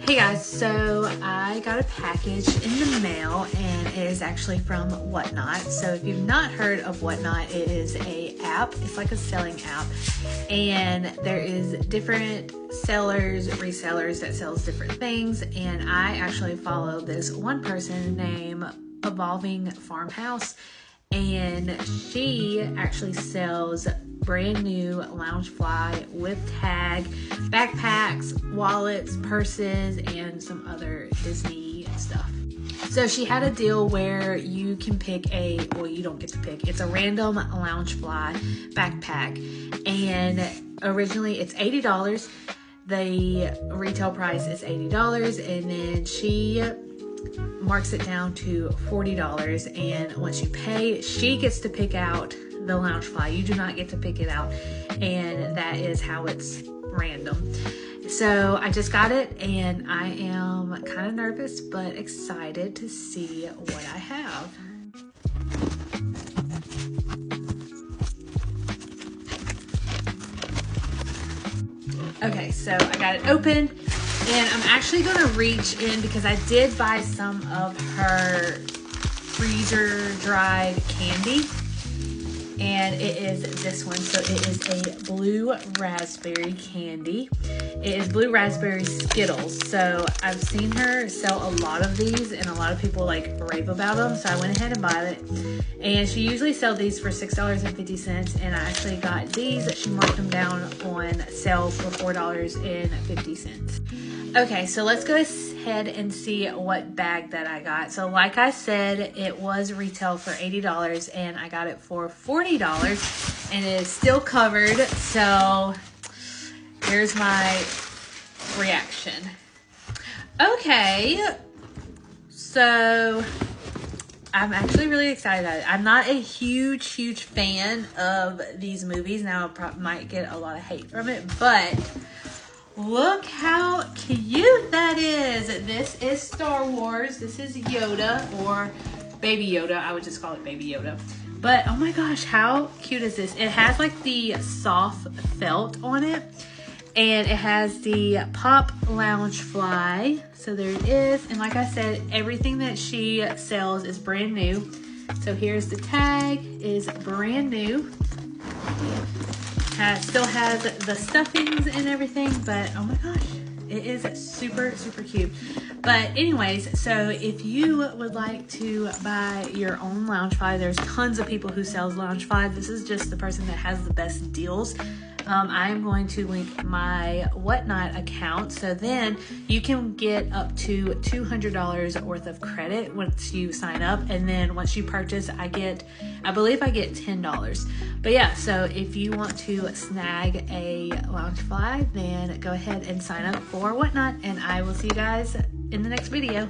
Hey guys, so I got a package in the mail and it is actually from Whatnot. So if you've not heard of Whatnot, it is a app. It's like a selling app, and there is different sellers, resellers that sells different things. And I actually follow this one person named Evolving Farmhouse, and she actually sells brand new Loungefly with tag, backpacks, wallets, purses, and some other Disney stuff. So she had a deal where you can pick you don't get to pick. It's a random Loungefly backpack, and originally it's $80. The retail price is $80, and then she marks it down to $40, and once you pay, she gets to pick out the Loungefly. You do not get to pick it out, and that is how it's random. So I just got it, and I am kind of nervous but excited to see what I have. Okay, so I got it open, and I'm actually going to reach in because I did buy some of her freezer dried candy, and it is this one. So it is a blue raspberry candy. It is blue raspberry Skittles. So I've seen her sell a lot of these, and a lot of people like rave about them. So I went ahead and bought it. And she usually sells these for $6.50, and I actually got these. She marked them down on sale for $4.50. Okay, so let's go ahead and see what bag that I got. So like I said, it was retail for $80, and I got it for $40, and it is still covered. So here's my reaction. Okay, so I'm actually really excited about it. I'm not a huge fan of these movies. Now I might get a lot of hate from it, but look how cute that is. This is Star Wars. This is Yoda, or Baby Yoda. I would just call it Baby Yoda. But oh my gosh, how cute is this? It has like the soft felt on it, and it has the Pop Loungefly. So there it is. And like I said, everything that she sells is brand new. So here's the tag, is brand new. Still has the stuffings and everything, but oh my gosh, it is super cute. But anyways, so if you would like to buy your own Loungefly, there's tons of people who sells Loungefly. This is just the person that has the best deals. I am going to link my Whatnot account, so then you can get up to $200 worth of credit once you sign up, and then once you purchase, I believe I get $10. But yeah, so if you want to snag a Loungefly, then go ahead and sign up for Whatnot, and I will see you guys in the next video.